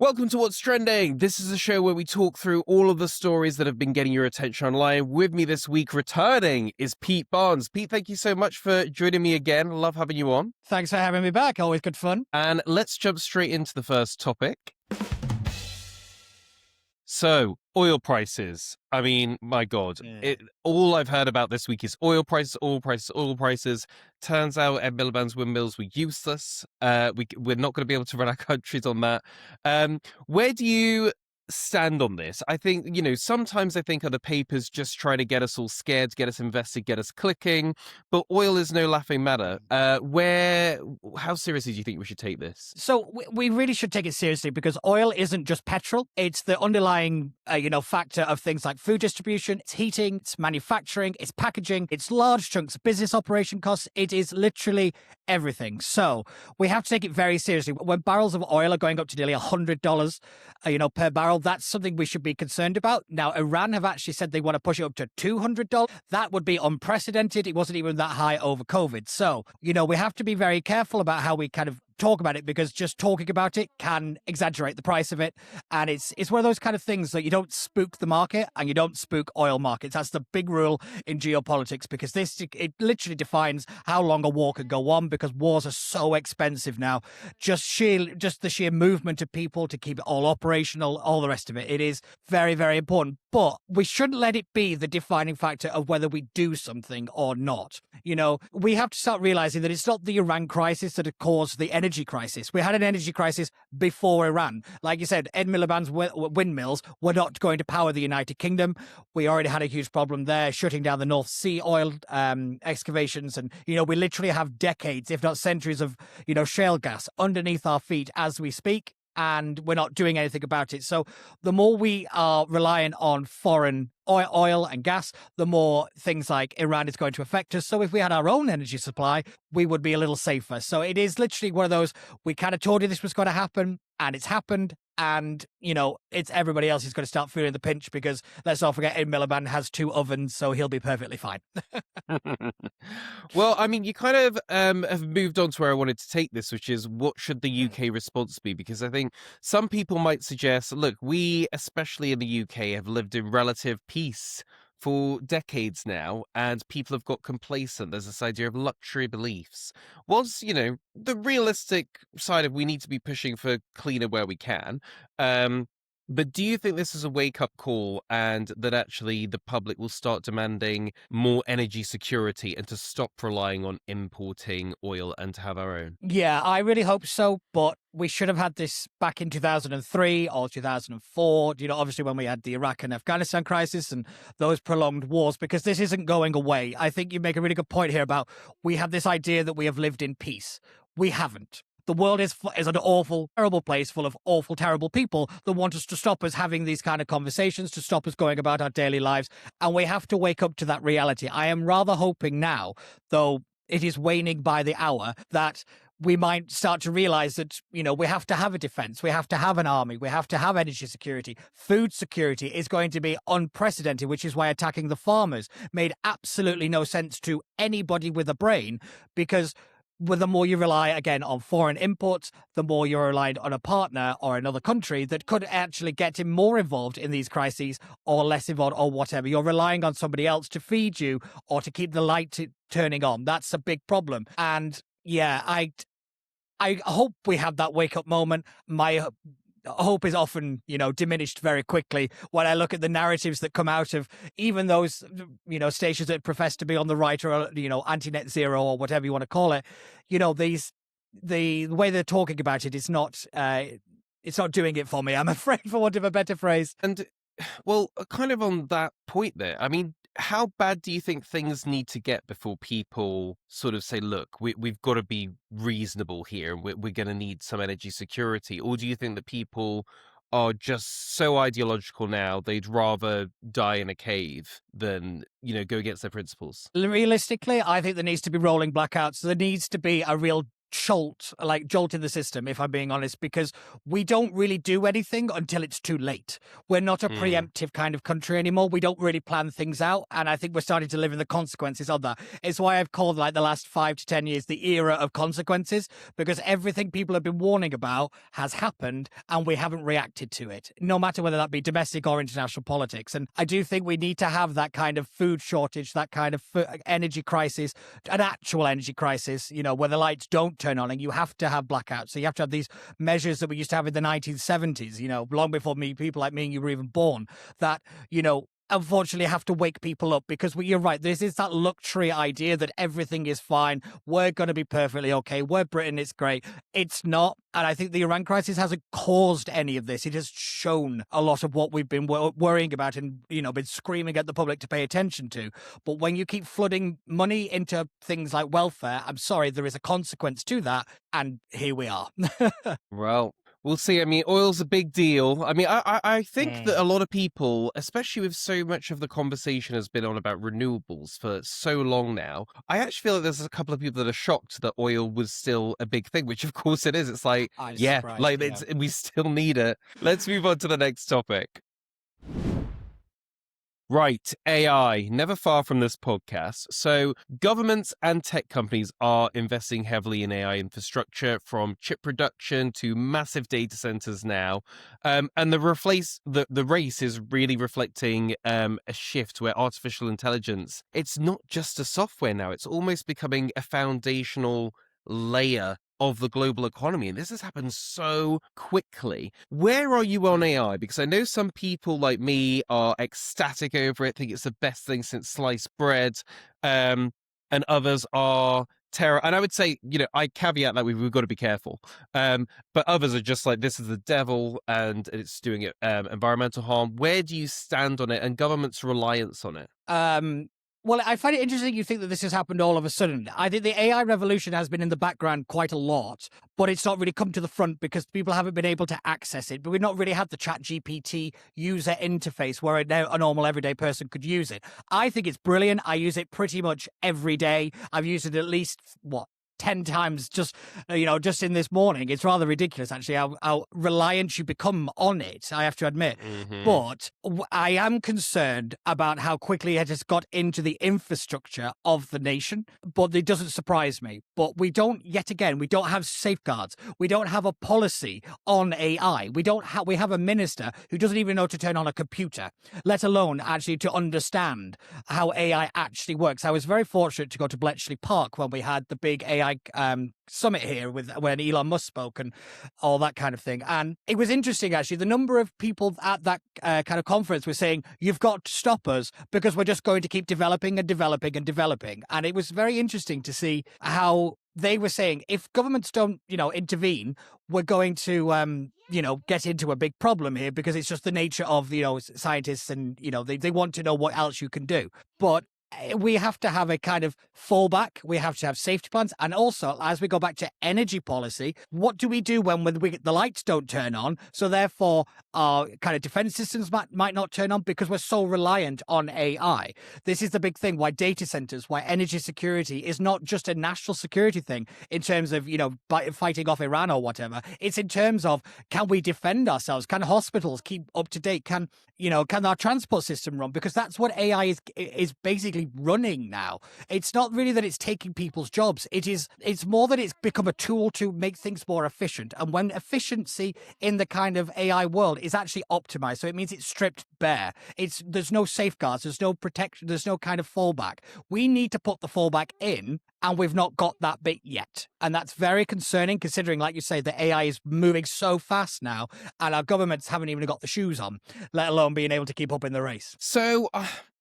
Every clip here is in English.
Welcome to What's Trending. This is a show where we talk through all of the stories that have been getting your attention online. With me this week, returning, is Pete Barnes. Pete, thank you so much for joining me again. Love having you on. Thanks for having me back. Always good fun. And let's jump straight into the first topic. So, oil prices. I mean, my God, all I've heard about this week is oil prices, oil prices, oil prices. Turns out Ed Miliband's windmills were useless. We're not going to be able to run our countries on that. Where do you stand on this? I think, sometimes I think other papers just try to get us all scared, get us invested, get us clicking, but oil is no laughing matter. How seriously do you think we should take this? So we really should take it seriously because oil isn't just petrol. It's the underlying, factor of things like food distribution, it's heating, it's manufacturing, it's packaging, it's large chunks of business operation costs. It is literally everything. So we have to take it very seriously. When barrels of oil are going up to nearly $100, per barrel, that's something we should be concerned about. Now, Iran have actually said they want to push it up to $200. That would be unprecedented. It wasn't even that high over COVID. So, we have to be very careful about how we kind of talk about it because just talking about it can exaggerate the price of it. And it's one of those kind of things that you don't spook the market and you don't spook oil markets. That's the big rule in geopolitics because it literally defines how long a war could go on because wars are so expensive now. Just the sheer movement of people to keep it all operational, all the rest of it. It is very, very important. But we shouldn't let it be the defining factor of whether we do something or not. We have to start realizing that it's not the Iran crisis that had caused the energy crisis. We had an energy crisis before Iran. Like you said, Ed Miliband's windmills were not going to power the United Kingdom. We already had a huge problem there, shutting down the North Sea oil excavations. And, we literally have decades, if not centuries of, shale gas underneath our feet as we speak. And we're not doing anything about it. So the more we are relying on foreign oil and gas, the more things like Iran is going to affect us. So if we had our own energy supply, we would be a little safer. So it is literally one of those, we kind of told you this was going to happen, and it's happened. And, it's everybody else who's going to start feeling the pinch because let's not forget Ed Miliband has 2 ovens, so he'll be perfectly fine. Well, I mean, you kind of have moved on to where I wanted to take this, which is what should the UK response be? Because I think some people might suggest, look, we, especially in the UK, have lived in relative peace for decades now, and people have got complacent. There's this idea of luxury beliefs. Was, the realistic side of we need to be pushing for cleaner where we can. But do you think this is a wake-up call and that actually the public will start demanding more energy security and to stop relying on importing oil and to have our own? Yeah, I really hope so, but we should have had this back in 2003 or 2004, obviously when we had the Iraq and Afghanistan crisis and those prolonged wars, because this isn't going away. I think you make a really good point here about we have this idea that we have lived in peace. We haven't. The world is an awful, terrible place full of awful, terrible people that want us to stop us having these kind of conversations, to stop us going about our daily lives. And we have to wake up to that reality. I am rather hoping now, though it is waning by the hour, that we might start to realize that, we have to have a defense. We have to have an army. We have to have energy security. Food security is going to be unprecedented, which is why attacking the farmers made absolutely no sense to anybody with a brain, because the more you rely, again, on foreign imports, the more you're reliant on a partner or another country that could actually get him more involved in these crises or less involved or whatever. You're relying on somebody else to feed you or to keep the light turning on. That's a big problem. And yeah, I hope we have that wake-up moment. My hope is often, diminished very quickly when I look at the narratives that come out of even those, stations that profess to be on the right or, anti-net zero or whatever you want to call it. The way they're talking about it is not, it's not doing it for me, I'm afraid, for want of a better phrase. And, well, kind of on that point there, I mean, how bad do you think things need to get before people sort of say, look, we've got to be reasonable here, we're going to need some energy security? Or do you think that people are just so ideological now, they'd rather die in a cave than, go against their principles? Realistically, I think there needs to be rolling blackouts. There needs to be a real jolt in the system, if I'm being honest, because we don't really do anything until it's too late. We're not a Mm. preemptive kind of country anymore. We don't really plan things out. And I think we're starting to live in the consequences of that. It's why I've called like the last 5 to 10 years the era of consequences, because everything people have been warning about has happened and we haven't reacted to it, no matter whether that be domestic or international politics. And I do think we need to have that kind of food shortage, that kind of energy crisis, an actual energy crisis, where the lights don't turn on and you have to have blackouts. So you have to have these measures that we used to have in the 1970s, long before people like me and you were even born, that, unfortunately have to wake people up, because you're right, this is that luxury idea that everything is fine, we're going to be perfectly okay, we're Britain, it's great. It's not. And I think the Iran crisis hasn't caused any of this. It has shown a lot of what we've been worrying about and been screaming at the public to pay attention to. But when you keep flooding money into things like welfare, I'm sorry, there is a consequence to that, and here we are. Well, we'll see. I mean, oil's a big deal. I mean, I think that a lot of people, especially with so much of the conversation has been on about renewables for so long now, I actually feel like there's a couple of people that are shocked that oil was still a big thing, which of course it is. It's like, I'm yeah, surprised, like yeah. we still need it. Let's move on to the next topic. Right, AI, never far from this podcast. So, governments and tech companies are investing heavily in AI infrastructure, from chip production to massive data centers now. And the race is really reflecting a shift where artificial intelligence, it's not just a software now, it's almost becoming a foundational layer of the global economy. And this has happened so quickly. Where are you on AI? Because I know some people like me are ecstatic over it, think it's the best thing since sliced bread. And others are terror. And I would say, I caveat that we've got to be careful. But others are just like, this is the devil and it's doing it environmental harm. Where do you stand on it and government's reliance on it? Well, I find it interesting you think that this has happened all of a sudden. I think the AI revolution has been in the background quite a lot, but it's not really come to the front because people haven't been able to access it. But we've not really had the ChatGPT user interface where a normal everyday person could use it. I think it's brilliant. I use it pretty much every day. I've used it at least, 10 times just in this morning. It's rather ridiculous, actually, how reliant you become on it, I have to admit. Mm-hmm. But I am concerned about how quickly it has got into the infrastructure of the nation. But it doesn't surprise me. But we don't have safeguards. We don't have a policy on AI. We have a minister who doesn't even know to turn on a computer, let alone actually to understand how AI actually works. I was very fortunate to go to Bletchley Park when we had the big AI summit here when Elon Musk spoke and all that kind of thing. And it was interesting, actually, the number of people at that kind of conference were saying, you've got to stop us because we're just going to keep developing and developing and developing. And it was very interesting to see how they were saying, if governments don't, intervene, we're going to, get into a big problem here, because it's just the nature of, scientists and, they want to know what else you can do. But we have to have a kind of fallback. We have to have safety plans. And also, as we go back to energy policy, what do we do when the lights don't turn on? So therefore, our kind of defense systems might not turn on because we're so reliant on AI. This is the big thing, why data centers, why energy security is not just a national security thing in terms of, fighting off Iran or whatever. It's in terms of, can we defend ourselves? Can hospitals keep up to date? Can our transport system run? Because that's what AI is basically running now. It's not really that it's taking people's jobs. It's more that it's become a tool to make things more efficient. And when efficiency in the kind of AI world is actually optimized, so it means it's stripped bare. There's no safeguards, there's no protection, there's no kind of fallback. We need to put the fallback in, and we've not got that bit yet. And that's very concerning, considering, like you say, the AI is moving so fast now, and our governments haven't even got the shoes on, let alone being able to keep up in the race. So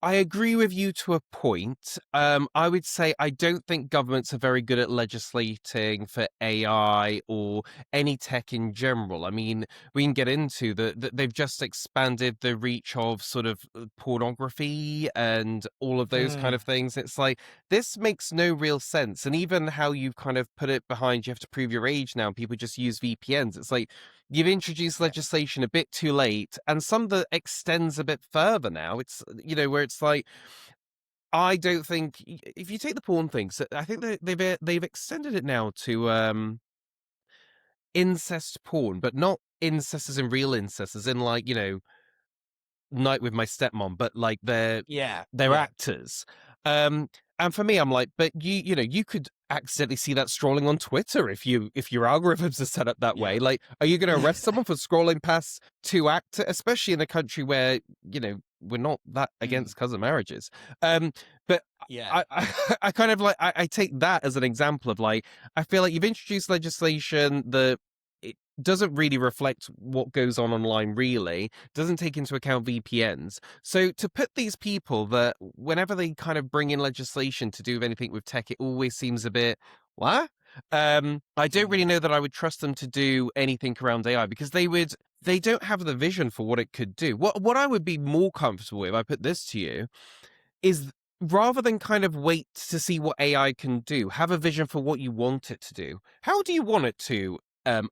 I agree with you to a point. I would say I don't think governments are very good at legislating for AI or any tech in general. I mean, we can get into that they've just expanded the reach of sort of pornography and all of those kind of things. It's like, this makes no real sense. And even how you've kind of put it behind, you have to prove your age now. People just use VPNs. It's like, you've introduced legislation a bit too late, and some that extends a bit further now. It's, where it's like, I don't think if you take the porn thing, so I think they've extended it now to incest porn, but not incest as in real incest, as in like, Night with My Stepmom, but like Yeah, they're yeah. actors. Um, and for me, I'm like, but you could accidentally see that scrolling on Twitter if your algorithms are set up that way. Yeah. Like, are you going to arrest someone for scrolling past two actors, especially in a country where we're not that Mm, against cousin marriages? But yeah. I kind of like I take that as an example of like I feel like you've introduced legislation that it doesn't really reflect what goes on online really, doesn't take into account VPNs. So to put these people that whenever they kind of bring in legislation to do anything with tech, it always seems a bit what? I don't really Mm, know that I would trust them to do anything around AI because they don't have the vision for what it could do. What I would be more comfortable with, I put this to you, is rather than kind of wait to see what AI can do, have a vision for what you want it to do. How do you want it to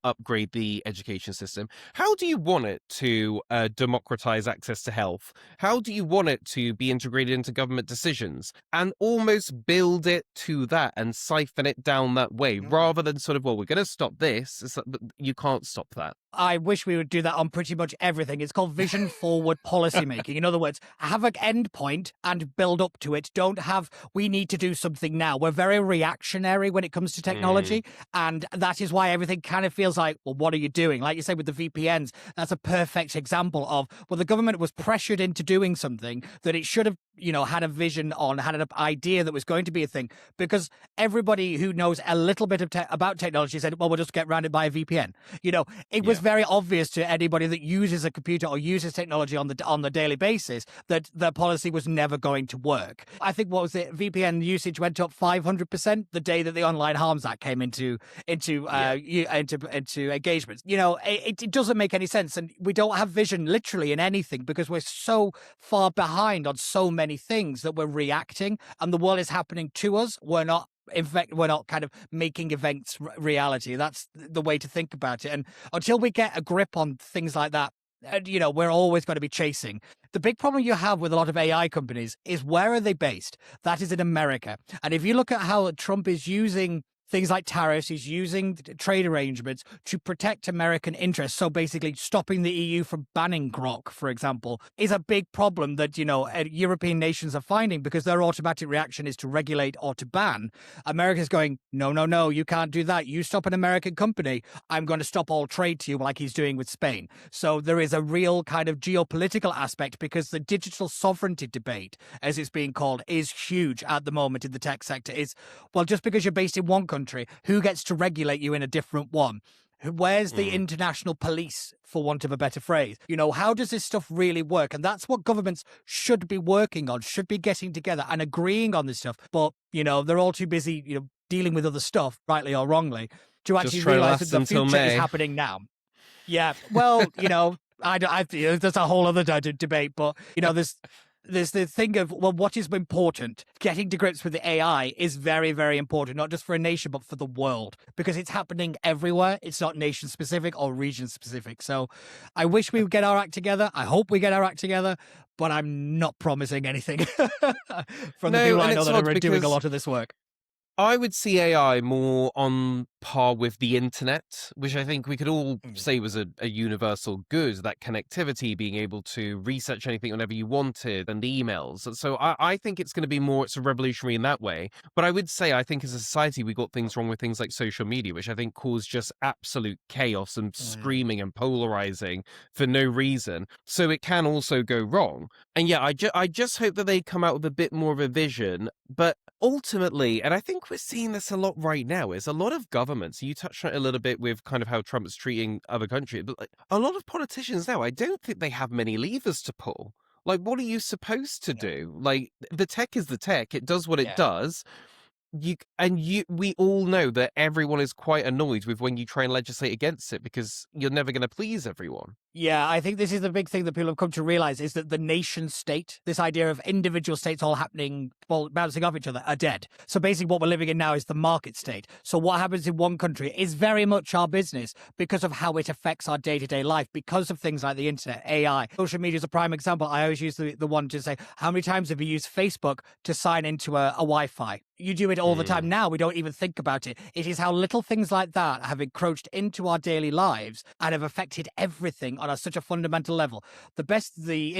upgrade the education system? How do you want it to democratize access to health? How do you want it to be integrated into government decisions? And almost build it to that and siphon it down that way, mm. rather than sort of, well, we're going to stop this. It's like, but you can't stop that. I wish we would do that on pretty much everything. It's called vision forward policymaking. In other words, have an end point and build up to it. Don't have, we need to do something now. We're very reactionary when it comes to Mm, technology. And that is why everything kind of feels like, well, what are you doing? Like you say with the VPNs, that's a perfect example of, well, the government was pressured into doing something that it should have, had a vision on, had an idea that was going to be a thing. Because everybody who knows a little bit of about technology said, well, we'll just get around it by a VPN. It was yeah. very obvious to anybody that uses a computer or uses technology on the daily basis that the policy was never going to work. I think what was it? VPN usage went up 500% the day that the Online Harms Act came Yeah. into engagements. It doesn't make any sense, and we don't have vision literally in anything because we're so far behind on so many things that we're reacting, and the world is happening to us. In fact, we're not kind of making events reality. That's the way to think about it. And until we get a grip on things like that, we're always going to be chasing. The big problem you have with a lot of AI companies is where are they based? That is in America. And if you look at how Trump is using things like tariffs, he's using trade arrangements to protect American interests. So basically stopping the EU from banning grok, for example, is a big problem that, European nations are finding because their automatic reaction is to regulate or to ban. America's going, no, no, no, you can't do that. You stop an American company, I'm going to stop all trade to you like he's doing with Spain. So there is a real kind of geopolitical aspect because the digital sovereignty debate, as it's being called, is huge at the moment in the tech sector. Is, well, just because you're based in one country, who gets to regulate you in a different one? Where's the Mm. international police, for want of a better phrase? How does this stuff really work? And that's what governments should be working on, should be getting together and agreeing on this stuff. But, they're all too busy, dealing with other stuff, rightly or wrongly, to Just actually try to realize that last the until future is May. happening now. Yeah. Well, that's a whole other debate, but, there's the thing of, well, what is important? Getting to grips with the AI is very, very important, not just for a nation, but for the world, because it's happening everywhere. It's not nation specific or region specific. So I wish we would get our act together. I hope we get our act together, but I'm not promising anything from the No, people and I know it's that odd are doing a because lot of this work. I would see AI more on par with the internet, which I think we could all Mm. say was a universal good, that connectivity, being able to research anything whenever you wanted, and the emails. So I think it's going to be more, it's a revolutionary in that way. But I would say, I think as a society, we got things wrong with things like social media, which I think caused just absolute chaos and Mm. screaming and polarizing for no reason. So it can also go wrong. And yeah, I just hope that they come out with a bit more of a vision. But ultimately, and I think we're seeing this a lot right now, is a lot of governments, you touched on it a little bit with kind of how Trump's treating other countries, but like, a lot of politicians now, I don't think they have many levers to pull. Like, what are you supposed to Yeah. do? Like, the tech is the tech, it does what it Yeah. does. we all know that everyone is quite annoyed with when you try and legislate against it because you're never going to please everyone. Yeah, I think this is the big thing that people have come to realize is that the nation state, this idea of individual states all happening, well, bouncing off each other, are dead. So basically what we're living in now is the market state. So what happens in one country is very much our business because of how it affects our day-to-day life, because of things like the internet, AI. Social media is a prime example. I always use the one to say, how many times have you used Facebook to sign into a Wi-Fi? You do it all the time now. We don't even think about it. It is how little things like that have encroached into our daily lives and have affected everything on such a fundamental level. The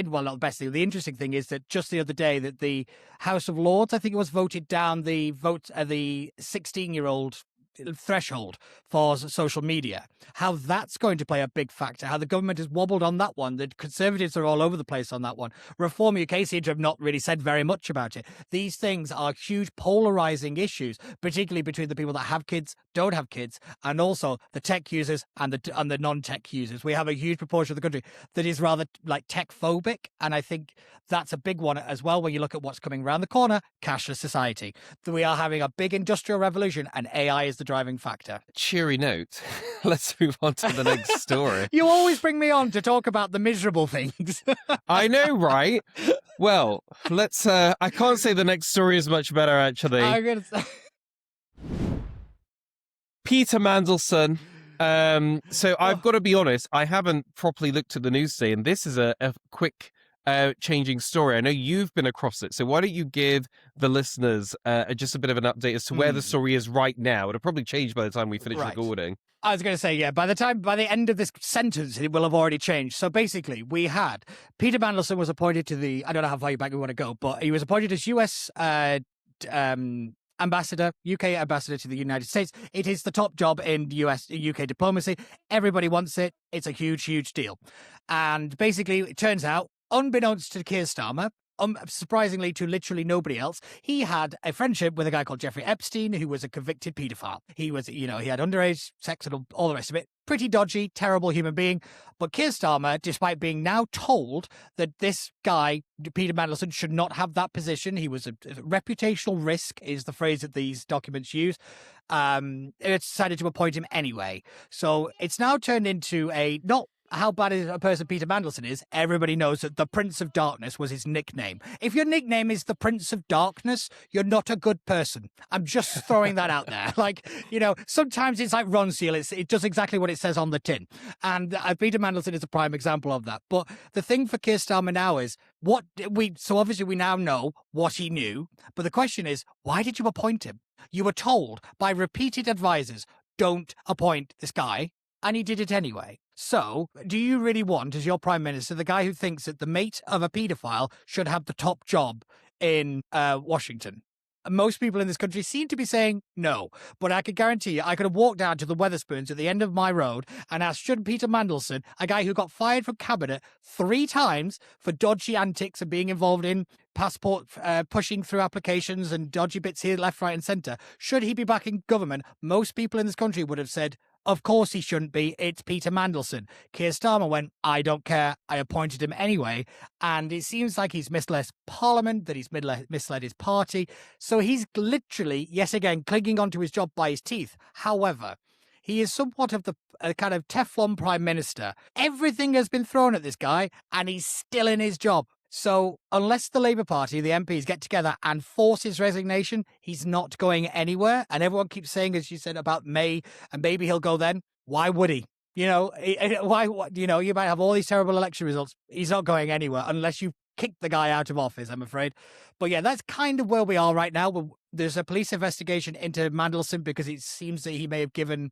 interesting thing is that just the other day that the House of Lords, I think it was, voted down the 16-year-old threshold for social media, how that's going to play a big factor, how the government has wobbled on that one. The Conservatives are all over the place on that one. Reform UK seem to have not really said very much about it. These things are huge polarizing issues, particularly between the people that have kids, don't have kids, and also the tech users and the non-tech users. We have a huge proportion of the country that is rather like tech phobic, and I think that's a big one as well when you look at what's coming around the corner, cashless society. We are having a big industrial revolution and AI is the driving factor. Cheery note. Let's move on to the next story. You always bring me on to talk about the miserable things. I know, right? Well, let's I can't say the next story is much better, actually. I'm gonna say Peter Mandelson. So I've got to be honest, I haven't properly looked at the news today, and this is a quick changing story. I know you've been across it, so why don't you give the listeners just a bit of an update as to where the story is right now? It'll probably change by the time we finish recording. I was going to say, yeah, by the end of this sentence, it will have already changed. So basically, we had Peter Mandelson was appointed to I don't know how far back we want to go, but he was appointed as US ambassador, UK ambassador to the United States. It is the top job in UK diplomacy. Everybody wants it. It's a huge, huge deal. And basically, it turns out, unbeknownst to Keir Starmer, surprisingly to literally nobody else, he had a friendship with a guy called Jeffrey Epstein, who was a convicted paedophile. He was, he had underage sex and all the rest of it. Pretty dodgy, terrible human being. But Keir Starmer, despite being now told that this guy, Peter Mandelson, should not have that position, he was a reputational risk, is the phrase that these documents use, it's decided to appoint him anyway. So it's now turned into not how bad a person Peter Mandelson is. Everybody knows that the Prince of Darkness was his nickname. If your nickname is the Prince of Darkness, you're not a good person. I'm just throwing that out there. Sometimes it's like Ron Seal. It does exactly what it says on the tin. And Peter Mandelson is a prime example of that. But the thing for Keir Starmer now is, so obviously we now know what he knew. But the question is, why did you appoint him? You were told by repeated advisors, don't appoint this guy. And he did it anyway. So, do you really want, as your Prime Minister, the guy who thinks that the mate of a paedophile should have the top job in Washington? Most people in this country seem to be saying no. But I can guarantee you, I could have walked down to the Wetherspoons at the end of my road and asked, should Peter Mandelson, a guy who got fired from Cabinet 3 times for dodgy antics and being involved in passport pushing through applications and dodgy bits here, left, right and centre, should he be back in government? Most people in this country would have said, of course he shouldn't be. It's Peter Mandelson. Keir Starmer went, I don't care. I appointed him anyway. And it seems like he's misled Parliament, that he's misled his party. So he's literally, yet again, clinging onto his job by his teeth. However, he is somewhat of the kind of Teflon Prime Minister. Everything has been thrown at this guy, and he's still in his job. So unless the Labour Party, the MPs, get together and force his resignation, he's not going anywhere. And everyone keeps saying, as you said, about May, and maybe he'll go then. Why would he? Why? You might have all these terrible election results. He's not going anywhere unless you kick the guy out of office, I'm afraid. But yeah, that's kind of where we are right now. There's a police investigation into Mandelson because it seems that he may have given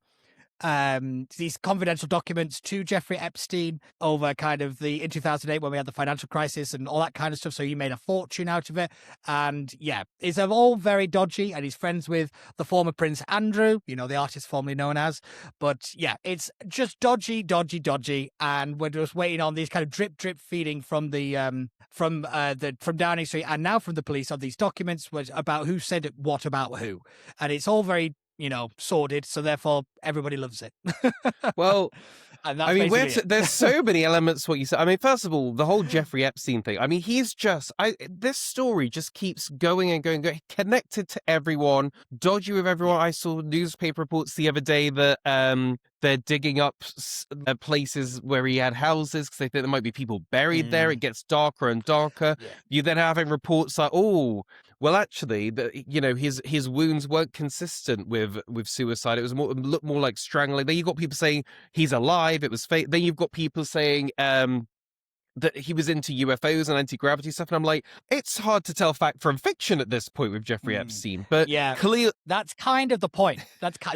these confidential documents to Jeffrey Epstein over in 2008 when we had the financial crisis and all that kind of stuff. So he made a fortune out of it. And yeah, it's all very dodgy, and he's friends with the former Prince Andrew, the artist formerly known as. But yeah, it's just dodgy. And we're just waiting on these kind of drip feeding from from Downing Street and now from the police of these documents about who said what about who. And it's all very sordid, so therefore everybody loves it. Well, And that's I mean, basically it. there's so many elements to what you said. I mean, first of all, the whole Jeffrey Epstein thing. I mean, he's just this story just keeps going and going, connected to everyone, dodgy with everyone. I saw newspaper reports the other day that they're digging up places where he had houses because they think there might be people buried there. It gets darker and darker. Yeah. You then having reports like, oh, well, actually, his wounds weren't consistent with suicide. It was looked more like strangling. Then you got people saying he's alive. It was fake. Then you've got people saying that he was into UFOs and anti-gravity stuff. And I'm like, it's hard to tell fact from fiction at this point with Jeffrey Epstein. But yeah, clear. That's kind of the point.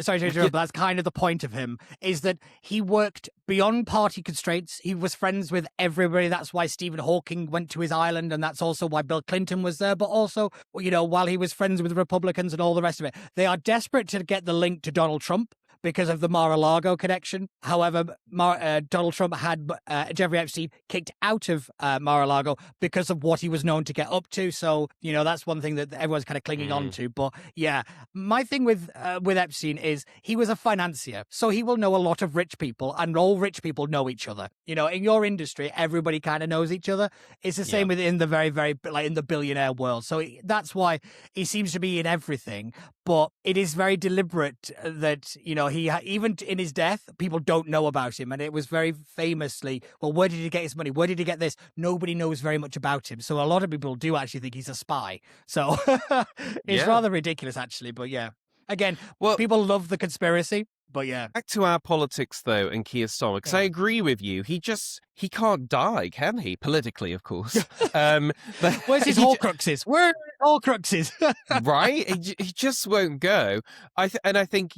Sorry to interrupt, but that's kind of the point of him, is that he worked beyond party constraints. He was friends with everybody. That's why Stephen Hawking went to his island, and that's also why Bill Clinton was there. But also, while he was friends with Republicans and all the rest of it, they are desperate to get the link to Donald Trump because of the Mar-a-Lago connection. However, Donald Trump had Jeffrey Epstein kicked out of Mar-a-Lago because of what he was known to get up to. So, that's one thing that everyone's kind of clinging on to. But yeah, my thing with Epstein is he was a financier. So he will know a lot of rich people, and all rich people know each other. In your industry, everybody kind of knows each other. It's the same within the very, very, like in the billionaire world. So that's why he seems to be in everything. But it is very deliberate that, he even in his death, people don't know about him. And it was very famously, well, where did he get his money? Where did he get this? Nobody knows very much about him. So a lot of people do actually think he's a spy. So it's rather ridiculous, actually. But yeah, again, people love the conspiracy. But yeah. Back to our politics, though, and Keir Starmer, because I agree with you. He can't die, can he? Politically, of course. Where's his Horcruxes? Where are all Horcruxes? Right? He just won't go. I think,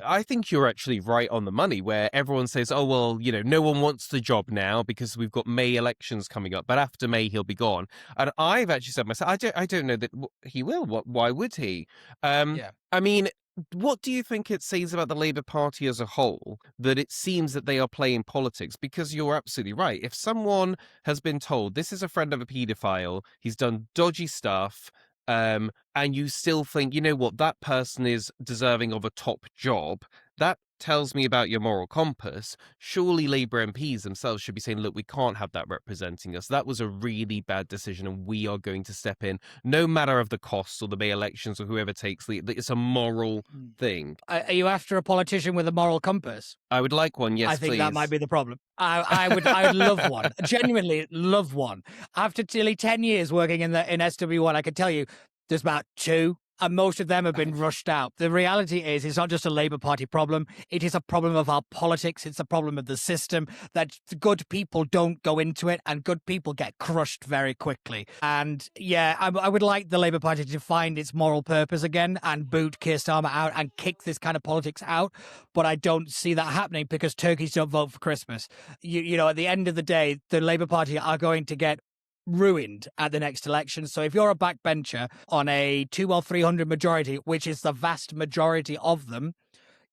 I think you're actually right on the money where everyone says, oh, well, no one wants the job now because we've got May elections coming up. But after May, he'll be gone. And I've actually said myself, I don't know that he will. Why would he? I mean, what do you think it says about the Labour Party as a whole that it seems that they are playing politics? Because you're absolutely right. If someone has been told this is a friend of a paedophile, he's done dodgy stuff, and you still think, that person is deserving of a top job, that tells me about your moral compass. Surely Labour MPs themselves should be saying, look, we can't have that representing us. That was a really bad decision and we are going to step in, no matter of the costs or the May elections or whoever takes the, it's a moral thing. Are you after a politician with a moral compass? I would like one, yes, I think please. that might be the problem. I would love one. Genuinely love one. After nearly 10 years working in SW1, I can tell you there's about 2. And most of them have been rushed out. The reality is, it's not just a Labour Party problem. It is a problem of our politics. It's a problem of the system that good people don't go into it and good people get crushed very quickly. And yeah, I would like the Labour Party to find its moral purpose again and boot Keir Starmer out and kick this kind of politics out. But I don't see that happening because turkeys don't vote for Christmas. At the end of the day, the Labour Party are going to get ruined at the next election. So if you're a backbencher on a 200 or 300 majority, which is the vast majority of them,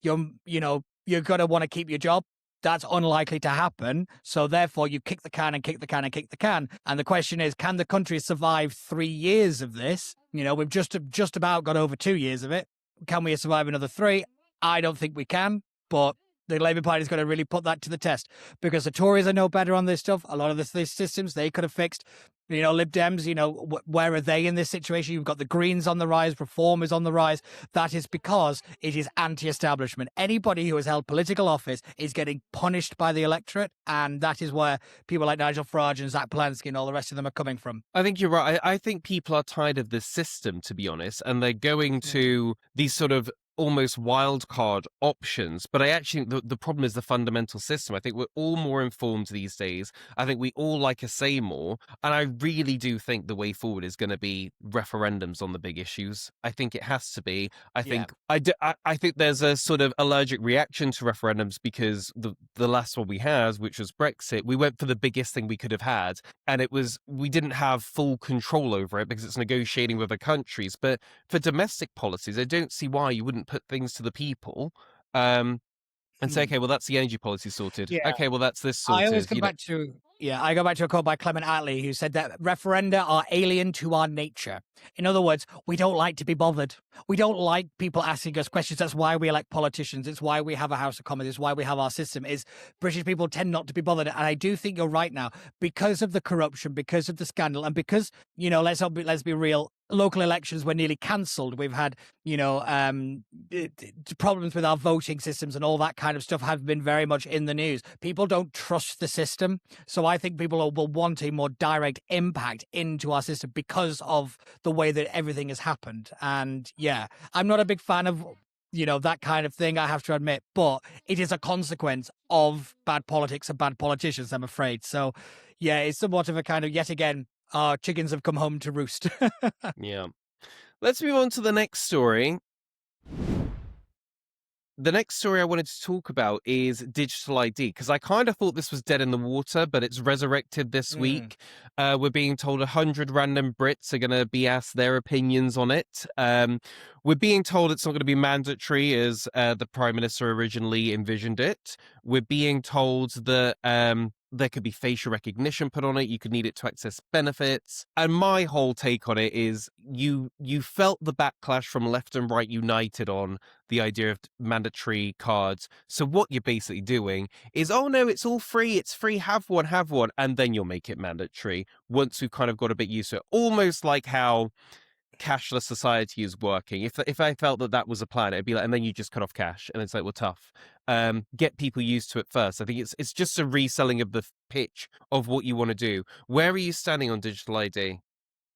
you're going to want to keep your job. That's unlikely to happen. So therefore you kick the can and kick the can and kick the can. And the question is, can the country survive 3 years of this? We've just about got over 2 years of it. Can we survive another 3? I don't think we can, but the Labour Party is going to really put that to the test because the Tories are no better on this stuff. A lot of these systems they could have fixed. Lib Dems, where are they in this situation? You've got the Greens on the rise, Reform is on the rise. That is because it is anti-establishment. Anybody who has held political office is getting punished by the electorate, and that is where people like Nigel Farage and Zach Polanski and all the rest of them are coming from. I think you're right. I think people are tired of this system, to be honest, and they're going to these sort of almost wild card options. But I actually think the problem is the fundamental system. I think we're all more informed these days. I think we all like a say more. And I really do think the way forward is going to be referendums on the big issues. I think it has to be. I think I think there's a sort of allergic reaction to referendums because the last one we had, which was Brexit, we went for the biggest thing we could have had. And we didn't have full control over it because it's negotiating with other countries. But for domestic policies, I don't see why you wouldn't put things to the people and say, okay, well, that's the energy policy sorted. Yeah. Okay, well, that's this sorted. I always come back to Yeah, I go back to a quote by Clement Attlee, who said that referenda are alien to our nature. In other words, we don't like to be bothered. We don't like people asking us questions. That's why we elect politicians. It's why we have a House of Commons. It's why we have our system. Is British people tend not to be bothered. And I do think you're right now, because of the corruption, because of the scandal, and because, let's be real, local elections were nearly cancelled. We've had, problems with our voting systems and all that kind of stuff have been very much in the news. People don't trust the system. So I think people will want a more direct impact into our system because of the way that everything has happened. And yeah, I'm not a big fan of that kind of thing, I have to admit, but it is a consequence of bad politics and bad politicians, I'm afraid. So yeah, it's somewhat of a kind of, yet again, our chickens have come home to roost. Yeah. Let's move on to the next story. The next story I wanted to talk about is digital ID, because I kind of thought this was dead in the water, but it's resurrected this week. We're being told 100 random Brits are going to be asked their opinions on it. We're being told it's not going to be mandatory as the Prime Minister originally envisioned it. We're being told that there could be facial recognition put on it. You could need it to access benefits. And my whole take on it is you felt the backlash from left and right united on the idea of mandatory cards. So what you're basically doing is, oh no, it's all free. It's free. Have one. And then you'll make it mandatory once we've kind of got a bit used to it. Almost like how cashless society is working. If I felt that was a plan, it'd be like, and then you just cut off cash, and it's like, well, tough. Get people used to it first. I think it's just a reselling of the pitch of what you want to do. Where are you standing on digital ID?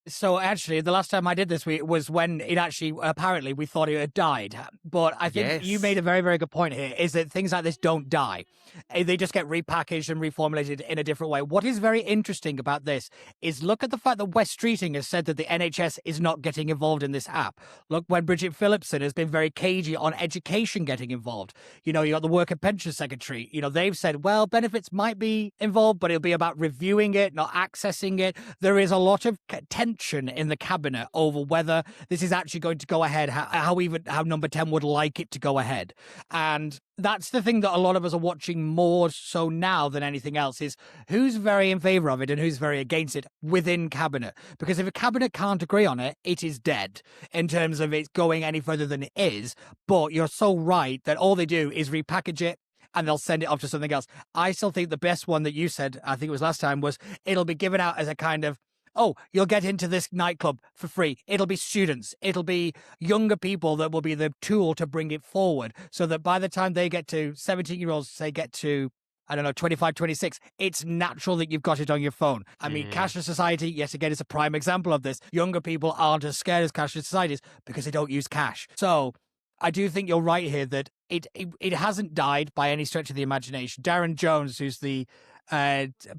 So actually, the last time I did this was when it actually, apparently, we thought it had died. But I think you made a very, very good point here, is that things like this don't die. They just get repackaged and reformulated in a different way. What is very interesting about this is look at the fact that Wes Streeting has said that the NHS is not getting involved in this app. Look, when Bridget Phillipson has been very cagey on education getting involved. You got the Work and Pension Secretary. They've said, well, benefits might be involved, but it'll be about reviewing it, not accessing it. There is a lot of tension in the cabinet over whether this is actually going to go ahead, how Number 10 would like it to go ahead. And that's the thing that a lot of us are watching more so now than anything else, is who's very in favor of it and who's very against it within cabinet. Because if a cabinet can't agree on it, it is dead in terms of it going any further than it is. But you're so right that all they do is repackage it and they'll send it off to something else. I still think the best one that you said, I think it was last time, was it'll be given out as a kind of, oh, you'll get into this nightclub for free. It'll be students. It'll be younger people that will be the tool to bring it forward, so that by the time they get to 17-year-olds, say get to, 25, 26, it's natural that you've got it on your phone. I mean, cashless society, yet again, is a prime example of this. Younger people aren't as scared as cashless societies because they don't use cash. So I do think you're right here that it hasn't died by any stretch of the imagination. Darren Jones, who's the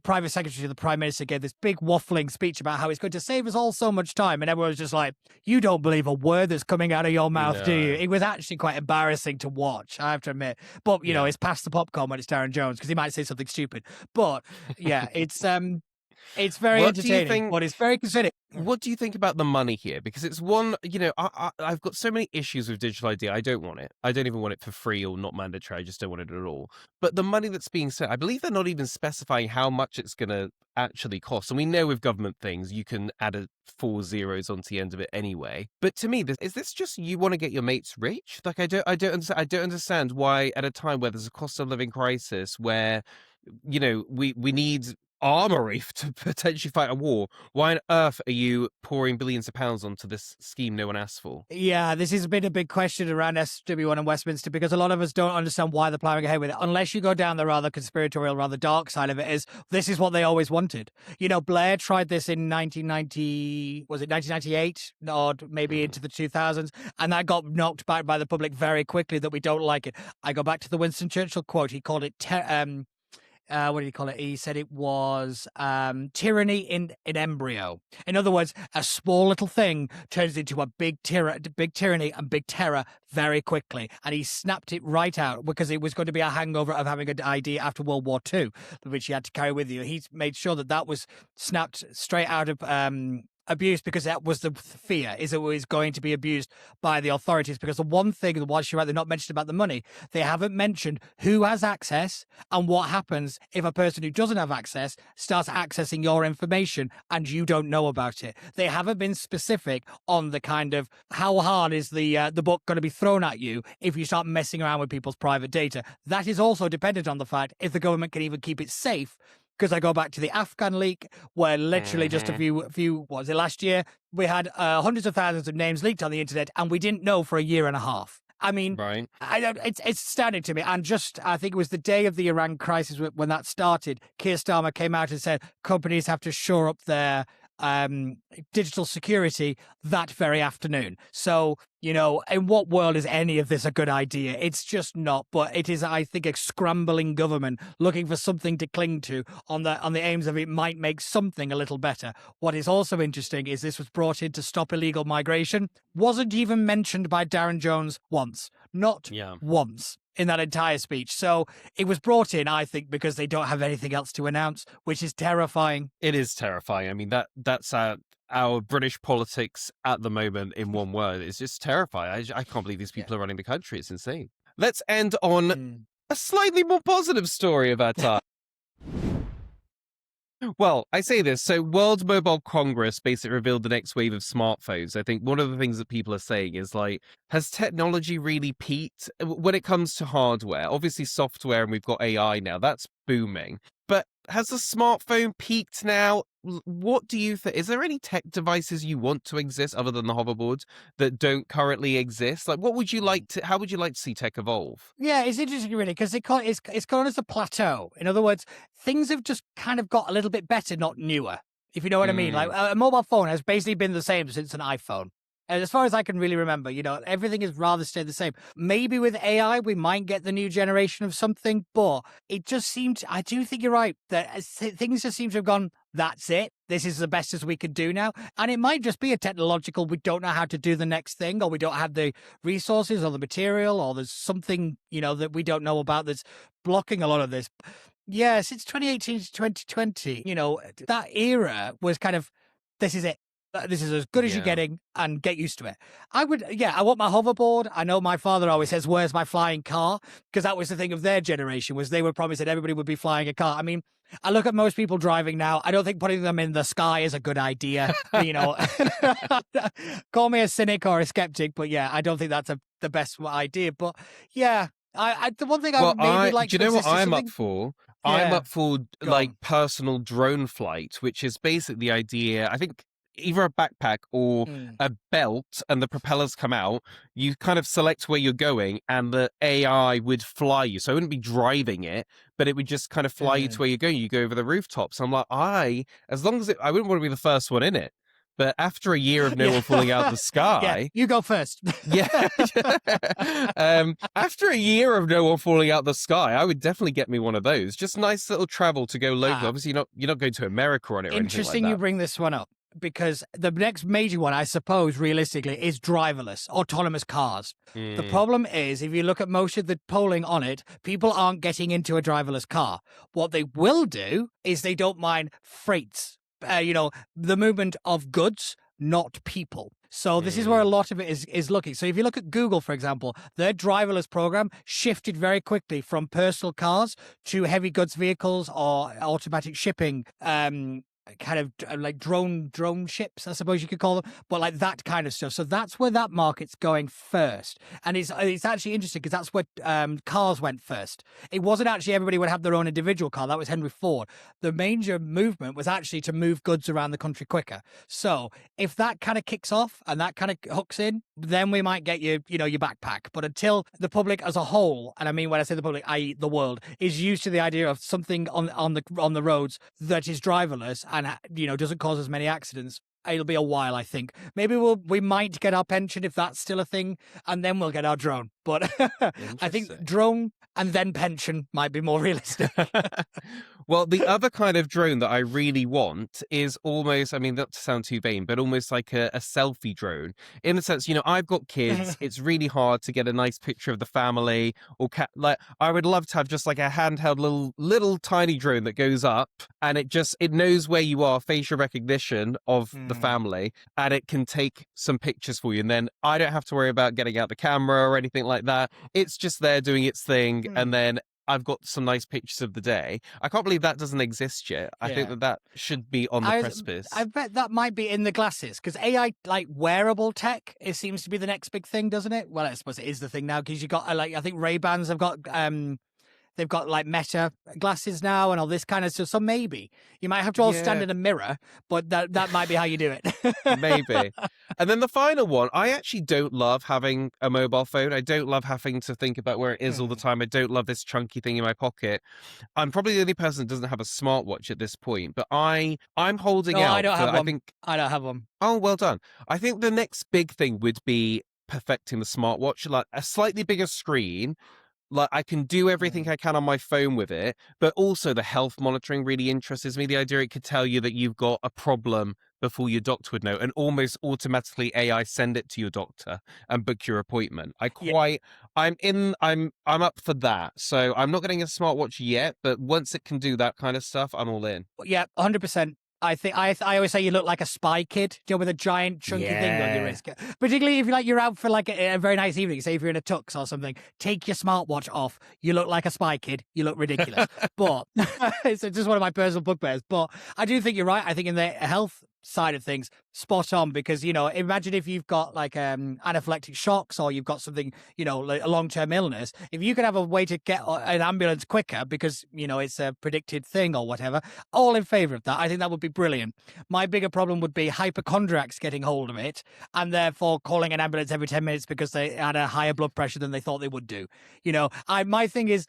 private secretary to the Prime Minister, gave this big waffling speech about how it's going to save us all so much time, and everyone was just like, you don't believe a word that's coming out of your mouth, do you? It was actually quite embarrassing to watch, I have to admit. But it's past the popcorn when it's Darren Jones, because he might say something stupid. But yeah, it's very entertaining, but it's very concerning. What do you think about the money here? Because it's one, I've got so many issues with digital ID. I don't want it. I don't even want it for free or not mandatory. I just don't want it at all. But the money that's being spent, I believe they're not even specifying how much it's going to actually cost. And we know with government things, you can add 4 zeros onto the end of it anyway. But to me, is this just you want to get your mates rich? Like, I don't understand why at a time where there's a cost of living crisis, where we need armory to potentially fight a war, why on earth are you pouring billions of pounds onto this scheme no one asked for? Yeah, this has been a big question around SW1 and Westminster, because a lot of us don't understand why they're plowing ahead with it, unless you go down the rather conspiratorial, rather dark side of it, is this is what they always wanted. Blair tried this in 1998, or maybe into the 2000s, and that got knocked back by the public very quickly that we don't like it. I go back to the Winston Churchill quote. He called it what did he call it? He said it was tyranny in embryo. In other words, a small little thing turns into a big tyranny and big terror very quickly. And he snapped it right out, because it was going to be a hangover of having an idea after World War II, which you had to carry with you. He made sure that was snapped straight out of abused because that was the fear, is it was going to be abused by the authorities. Because the one thing, whilst you're right, they're not mentioned about the money, they haven't mentioned who has access and what happens if a person who doesn't have access starts accessing your information and you don't know about it. They haven't been specific on the kind of how hard is the book going to be thrown at you if you start messing around with people's private data. That is also dependent on the fact if the government can even keep it safe. Because I go back to the Afghan leak, where literally just a few, what was it, last year, we had hundreds of thousands of names leaked on the internet, and we didn't know for a year and a half. I mean, Right. I don't. It's stunning to me. And just, I think it was the day of the Iran crisis when that started. Keir Starmer came out and said companies have to shore up their digital security that very afternoon. So, in what world is any of this a good idea? It's just not. But it is, I think, a scrambling government looking for something to cling to on the aims of it might make something a little better. What is also interesting is this was brought in to stop illegal migration. Wasn't even mentioned by Darren Jones once. Not once in that entire speech. So it was brought in, I think, because they don't have anything else to announce, which is terrifying. It is terrifying. I mean, that's our British politics at the moment in one word. It's just terrifying. I can't believe these people are running the country. It's insane. Let's end on a slightly more positive story of our time. Well, I say this. So World Mobile Congress basically revealed the next wave of smartphones. I think one of the things that people are saying is like, has technology really peaked when it comes to hardware? Obviously software, and we've got AI now. That's booming. But has the smartphone peaked now? What do you think? Is there any tech devices you want to exist other than the hoverboards that don't currently exist? Like, what would you like to? How would you like to see tech evolve? Yeah, it's interesting, really, because it's gone as a plateau. In other words, things have just kind of got a little bit better, not newer. If you know what I mean. Like a mobile phone has basically been the same since an iPhone. And as far as I can really remember, everything has rather stayed the same. Maybe with AI, we might get the new generation of something, but it just seemed, I do think you're right, that things just seem to have gone, that's it. This is the best as we could do now. And it might just be a technological, we don't know how to do the next thing, or we don't have the resources or the material, or there's something, that we don't know about that's blocking a lot of this. Yeah, since 2018 to 2020, that era was kind of, this is it. This is as good as you're getting, and get used to it. I want my hoverboard. I know my father always says, where's my flying car? Because that was the thing of their generation, was they were promised that everybody would be flying a car. I mean, I look at most people driving now. I don't think putting them in the sky is a good idea. Call me a cynic or a skeptic, but yeah, I don't think that's the best idea. But yeah, the one thing I would maybe like. Do you know what I'm up for? Yeah. I'm up for like personal drone flight, which is basically the idea. I think either a backpack or a belt, and the propellers come out. You kind of select where you're going, and the AI would fly you. So I wouldn't be driving it, but it would just kind of fly you to where you're going. You go over the rooftops. I'm like, as long as I wouldn't want to be the first one in it. But after a year of no one falling out of the sky, you go first. After a year of no one falling out of the sky, I would definitely get me one of those. Just nice little travel to go local. Obviously, you're not going to America on it. Or Interesting, like you bring this one up, because the next major one, I suppose, realistically, is driverless, autonomous cars. The problem is, if you look at most of the polling on it, people aren't getting into a driverless car. What they will do is they don't mind freights, the movement of goods, not people. So this is where a lot of it is looking. So if you look at Google, for example, their driverless program shifted very quickly from personal cars to heavy goods vehicles or automatic shipping, kind of like drone ships, I suppose you could call them, but like that kind of stuff. So that's where that market's going first. And it's actually interesting because that's where cars went first. It wasn't actually everybody would have their own individual car. That was Henry Ford. The major movement was actually to move goods around the country quicker. So if that kind of kicks off and that kind of hooks in, then we might get your backpack. But until the public as a whole, and I mean when I say the public, i.e. the world, is used to the idea of something on the roads that is driverless and doesn't cause as many accidents, it'll be a while, I think. Maybe we might get our pension if that's still a thing, and then we'll get our drone. But I think Interesting. drone and then pension might be more realistic. Well, the other kind of drone that I really want is almost, I mean, not to sound too vain, but almost like a selfie drone. In the sense, I've got kids. It's really hard to get a nice picture of the family or like I would love to have just like a handheld little tiny drone that goes up and it knows where you are, facial recognition of the family, and it can take some pictures for you. And then I don't have to worry about getting out the camera or anything like that. It's just there doing its thing, and then I've got some nice pictures of the day. I can't believe that doesn't exist yet. I think that should be on the precipice. I bet that might be in the glasses because AI, like wearable tech, it seems to be the next big thing, doesn't it? Well, I suppose it is the thing now because you got I think Ray-Bans have got they've got like Meta glasses now and all this kind of stuff. So maybe you might have to all stand in a mirror, but that might be how you do it. Maybe. And then the final one, I actually don't love having a mobile phone. I don't love having to think about where it is all the time. I don't love this chunky thing in my pocket. I'm probably the only person that doesn't have a smartwatch at this point, but I'm holding out. I don't have one. I think, I don't have one. oh, well done. I think the next big thing would be perfecting the smartwatch, like a slightly bigger screen. Like I can do everything I can on my phone with it, but also the health monitoring really interests me. The idea it could tell you that you've got a problem before your doctor would know, and almost automatically AI send it to your doctor and book your appointment. I'm up for that. So I'm not getting a smartwatch yet, but once it can do that kind of stuff, I'm all in. Yeah, 100%. I think I always say you look like a spy kid, with a giant chunky thing on your wrist. Particularly if you're out for like a very nice evening, say if you're in a tux or something, take your smartwatch off. You look like a spy kid. You look ridiculous. But it's just one of my personal bugbears. But I do think you're right. I think in the health side of things, spot on, because imagine if you've got like anaphylactic shocks or you've got something, like a long-term illness. If you could have a way to get an ambulance quicker because it's a predicted thing or whatever, all in favor of that. I think that would be brilliant. My bigger problem would be hypochondriacs getting hold of it and therefore calling an ambulance every 10 minutes because they had a higher blood pressure than they thought they would do. My thing is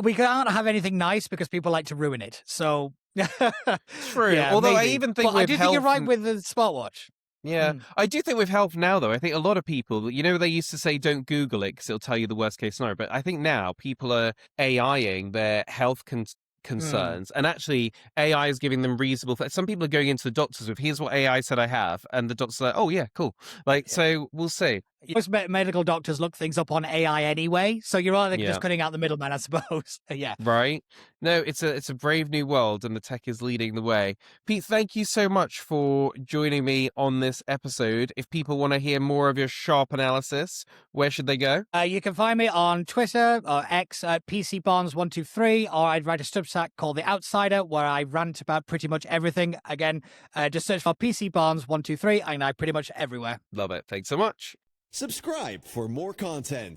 we can't have anything nice because people like to ruin it. So True. yeah, although maybe. I even think I do think you're right with the smartwatch. Yeah, I do think with health now, though, I think a lot of people, they used to say don't Google it because it'll tell you the worst case scenario. But I think now people are AIing their health concerns, and actually AI is giving them reasonable. Some people are going into the doctors with, here's what AI said I have, and the doctor's like, oh yeah, cool. So we'll see. Most medical doctors look things up on AI anyway, so you're right, just cutting out the middleman, I suppose. Yeah. Right. No, it's a brave new world, and the tech is leading the way. Pete, thank you so much for joining me on this episode. If people want to hear more of your sharp analysis, where should they go? You can find me on Twitter or X at PCBonds123, or I'd write a Substack called The Outsider, where I rant about pretty much everything. Again, just search for PCBonds123, and I'm pretty much everywhere. Love it. Thanks so much. Subscribe for more content.